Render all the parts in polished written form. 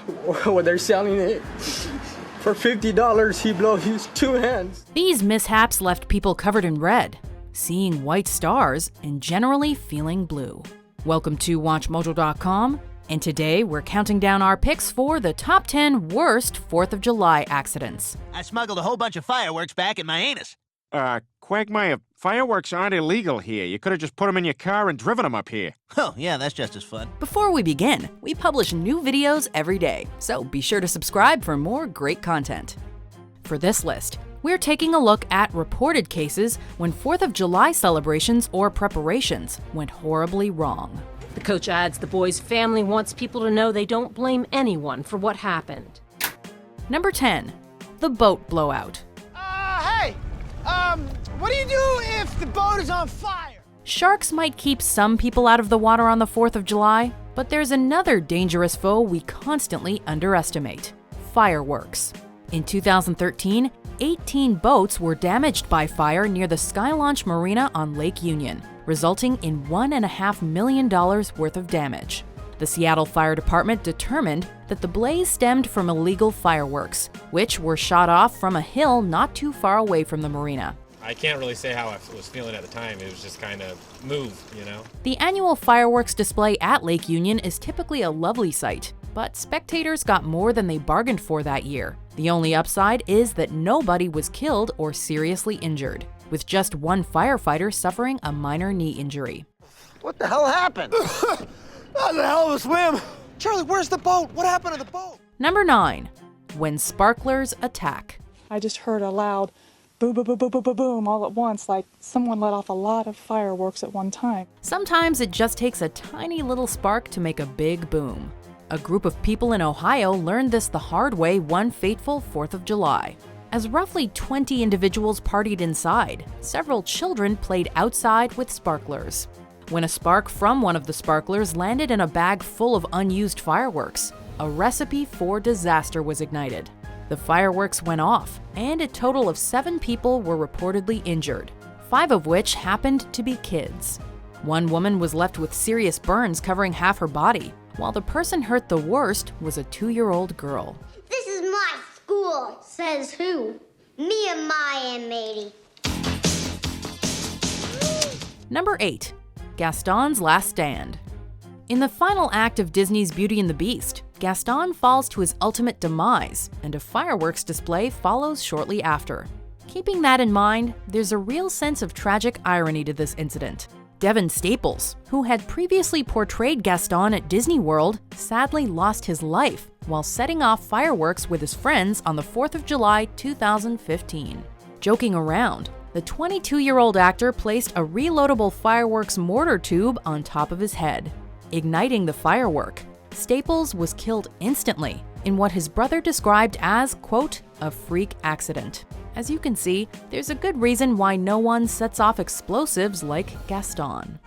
When they're selling it for $50, he blows his two hands. These mishaps left people covered in red, seeing white stars, and generally feeling blue. Welcome to WatchMojo.com, and today we're counting down our picks for the top 10 worst 4th of July accidents. I smuggled a whole bunch of fireworks back in my anus. Quagmire, fireworks aren't illegal here. You could have just put them in your car and driven them up here. Oh, yeah, that's just as fun. Before we begin, we publish new videos every day, so be sure to subscribe for more great content. For this list, we're taking a look at reported cases when 4th of July celebrations or preparations went horribly wrong. The coach adds the boys' family wants people to know they don't blame anyone for what happened. Number 10. The Boat Blowout. Hey! What do you do if the boat is on fire? Sharks might keep some people out of the water on the 4th of July, but there's another dangerous foe we constantly underestimate: fireworks. In 2013, 18 boats were damaged by fire near the Sky Launch Marina on Lake Union, resulting in $1.5 million worth of damage. The Seattle Fire Department determined that the blaze stemmed from illegal fireworks, which were shot off from a hill not too far away from the marina. I can't really say how I was feeling at the time. It was just kind of moved, you know? The annual fireworks display at Lake Union is typically a lovely sight, but spectators got more than they bargained for that year. The only upside is that nobody was killed or seriously injured, with just one firefighter suffering a minor knee injury. What the hell happened? That was a hell of a swim. Charlie, where's the boat? What happened to the boat? Number 9. When sparklers attack. I just heard a loud boom, boom, boom, boom, boom, boom, boom all at once, like someone let off a lot of fireworks at one time. Sometimes it just takes a tiny little spark to make a big boom. A group of people in Ohio learned this the hard way one fateful 4th of July. As roughly 20 individuals partied inside, several children played outside with sparklers. When a spark from one of the sparklers landed in a bag full of unused fireworks, a recipe for disaster was ignited. The fireworks went off, and a total of 7 people were reportedly injured, 5 of which happened to be kids. One woman was left with serious burns covering half her body, while the person hurt the worst was a 2-year-old girl. This is my school, says who? Me and my matey. Number 8. Gaston's Last Stand. In the final act of Disney's Beauty and the Beast, Gaston falls to his ultimate demise, and a fireworks display follows shortly after. Keeping that in mind, there's a real sense of tragic irony to this incident. Devin Staples, who had previously portrayed Gaston at Disney World, sadly lost his life while setting off fireworks with his friends on the 4th of July 2015. Joking around, the 22-year-old actor placed a reloadable fireworks mortar tube on top of his head. Igniting the firework, Staples was killed instantly in what his brother described as, quote, a freak accident. As you can see, there's a good reason why no one sets off explosives like Gaston.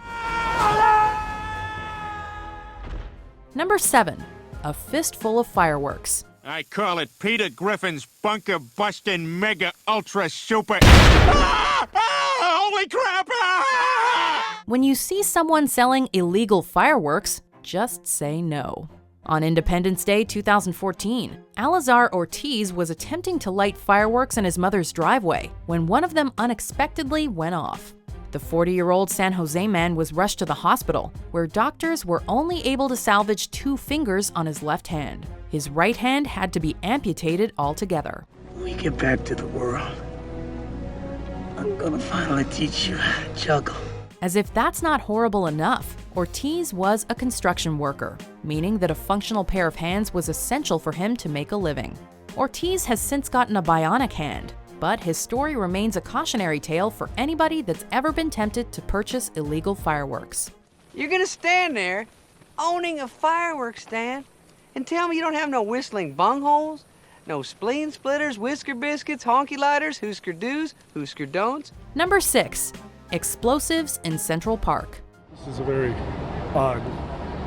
Number 7. A Fistful of Fireworks. I call it Peter Griffin's bunker-busting mega-ultra-super... Holy crap! When you see someone selling illegal fireworks, just say no. On Independence Day 2014, Alazar Ortiz was attempting to light fireworks in his mother's driveway when one of them unexpectedly went off. The 40-year-old San Jose man was rushed to the hospital, where doctors were only able to salvage 2 fingers on his left hand. His right hand had to be amputated altogether. When we get back to the world, I'm gonna finally teach you how to juggle. As if that's not horrible enough, Ortiz was a construction worker, meaning that a functional pair of hands was essential for him to make a living. Ortiz has since gotten a bionic hand, but his story remains a cautionary tale for anybody that's ever been tempted to purchase illegal fireworks. You're gonna stand there, owning a fireworks stand, and tell me you don't have no whistling bungholes, no spleen splitters, whisker biscuits, honky lighters, Husker do's, Husker don'ts? Number 6. Explosives in Central Park. This is a very odd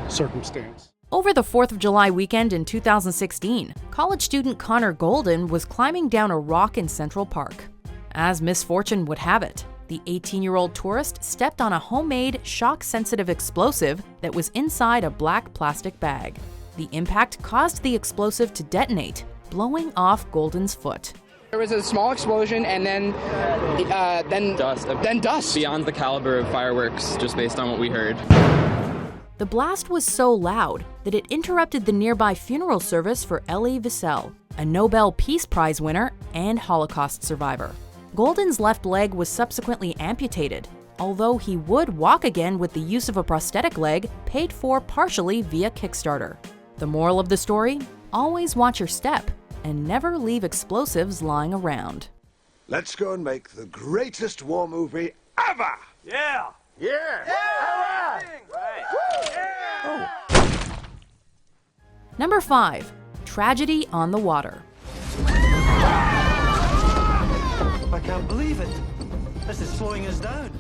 circumstance. Over the 4th of July weekend in 2016, college student Connor Golden was climbing down a rock in Central Park. As misfortune would have it, the 18-year-old tourist stepped on a homemade, shock-sensitive explosive that was inside a black plastic bag. The impact caused the explosive to detonate, blowing off Golden's foot. There was a small explosion and then dust. Beyond the caliber of fireworks, just based on what we heard. The blast was so loud that it interrupted the nearby funeral service for Elie Wiesel, a Nobel Peace Prize winner and Holocaust survivor. Golden's left leg was subsequently amputated, although he would walk again with the use of a prosthetic leg paid for partially via Kickstarter. The moral of the story? Always watch your step and never leave explosives lying around. Let's go and make the greatest war movie ever! Yeah! Yeah! Number 5. Tragedy on the Water. I can't believe it. This is slowing us down.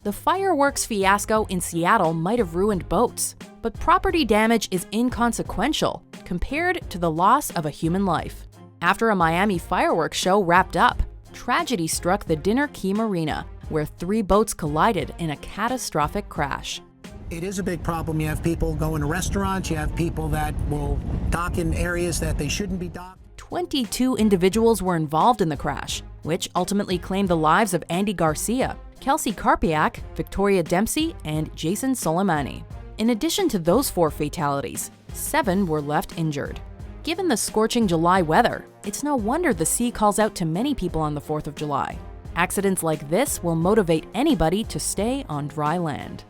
The fireworks fiasco in Seattle might have ruined boats, but property damage is inconsequential compared to the loss of a human life. After a Miami fireworks show wrapped up, tragedy struck the Dinner Key Marina, where 3 boats collided in a catastrophic crash. It is a big problem. You have people going to restaurants, you have people that will dock in areas that they shouldn't be docked. 22 individuals were involved in the crash, which ultimately claimed the lives of Andy Garcia, Kelsey Karpiak, Victoria Dempsey, and Jason Soleimani. In addition to those 4 fatalities, 7 were left injured. Given the scorching July weather, it's no wonder the sea calls out to many people on the 4th of July. Accidents like this will motivate anybody to stay on dry land.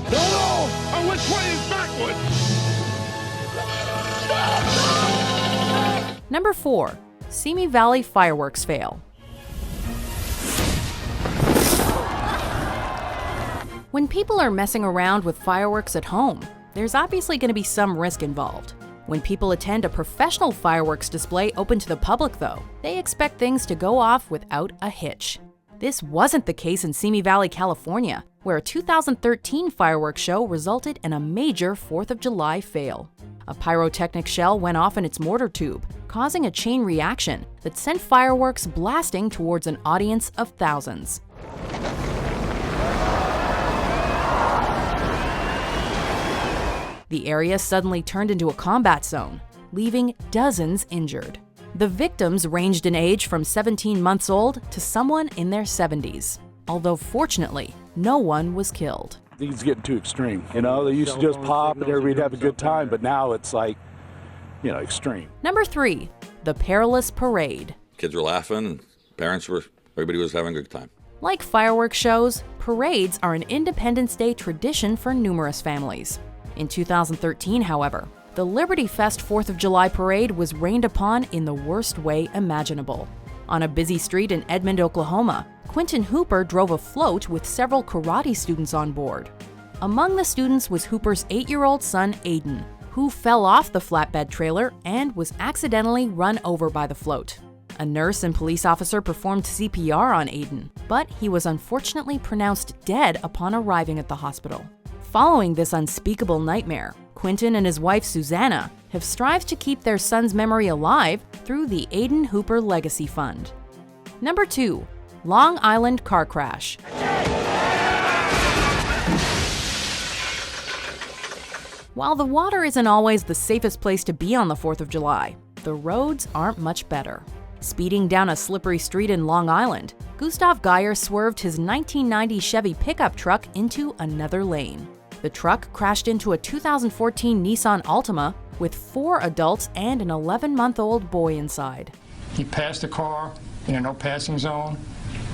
No! And which way is backward? Number 4. Simi Valley fireworks fail. When people are messing around with fireworks at home, there's obviously going to be some risk involved. When people attend a professional fireworks display open to the public, though, they expect things to go off without a hitch. This wasn't the case in Simi Valley, California, where a 2013 fireworks show resulted in a major 4th of July fail. A pyrotechnic shell went off in its mortar tube, causing a chain reaction that sent fireworks blasting towards an audience of thousands. The area suddenly turned into a combat zone, leaving dozens injured. The victims ranged in age from 17 months old to someone in their 70s, although fortunately, no one was killed. Things getting too extreme. You know, they used to just pop and everybody'd have a good time, but now it's like, you know, extreme. Number 3, the perilous parade. Kids were laughing, everybody was having a good time. Like fireworks shows, parades are an Independence Day tradition for numerous families. In 2013, however, the Liberty Fest 4th of July parade was rained upon in the worst way imaginable. On a busy street in Edmond, Oklahoma, Quentin Hooper drove a float with several karate students on board. Among the students was Hooper's 8-year-old son, Aiden, who fell off the flatbed trailer and was accidentally run over by the float. A nurse and police officer performed CPR on Aiden, but he was unfortunately pronounced dead upon arriving at the hospital. Following this unspeakable nightmare, Quentin and his wife Susanna have strived to keep their son's memory alive through the Aiden Hooper Legacy Fund. Number 2, Long Island car crash. While the water isn't always the safest place to be on the 4th of July, the roads aren't much better. Speeding down a slippery street in Long Island, Gustav Geyer swerved his 1990 Chevy pickup truck into another lane. The truck crashed into a 2014 Nissan Altima with 4 adults and an 11-month-old boy inside. He passed the car in a no passing zone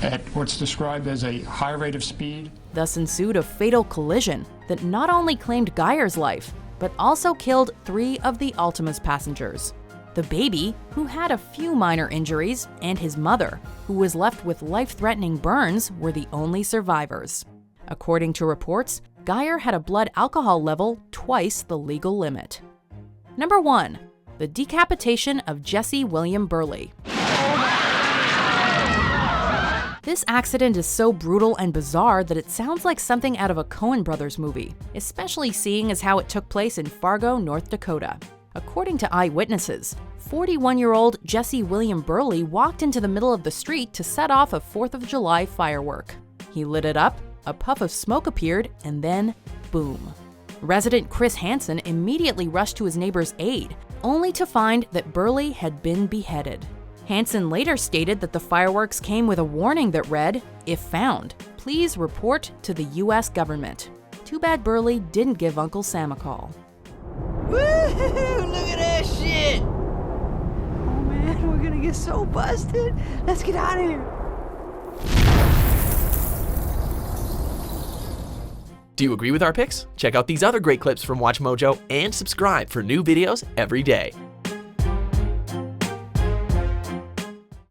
at what's described as a high rate of speed. Thus ensued a fatal collision that not only claimed Geyer's life, but also killed 3 of the Altima's passengers. The baby, who had a few minor injuries, and his mother, who was left with life-threatening burns, were the only survivors. According to reports, Geyer had a blood alcohol level twice the legal limit. Number 1, the decapitation of Jesse William Burley. This accident is so brutal and bizarre that it sounds like something out of a Coen Brothers movie, especially seeing as how it took place in Fargo, North Dakota. According to eyewitnesses, 41-year-old Jesse William Burley walked into the middle of the street to set off a 4th of July firework. He lit it up, a puff of smoke appeared, and then, boom. Resident Chris Hansen immediately rushed to his neighbor's aid, only to find that Burley had been beheaded. Hansen later stated that the fireworks came with a warning that read, "If found, please report to the U.S. government." Too bad Burley didn't give Uncle Sam a call. Woohoo! Look at that shit! Oh man, we're gonna get so busted. Let's get out of here. Do you agree with our picks? Check out these other great clips from WatchMojo and subscribe for new videos every day.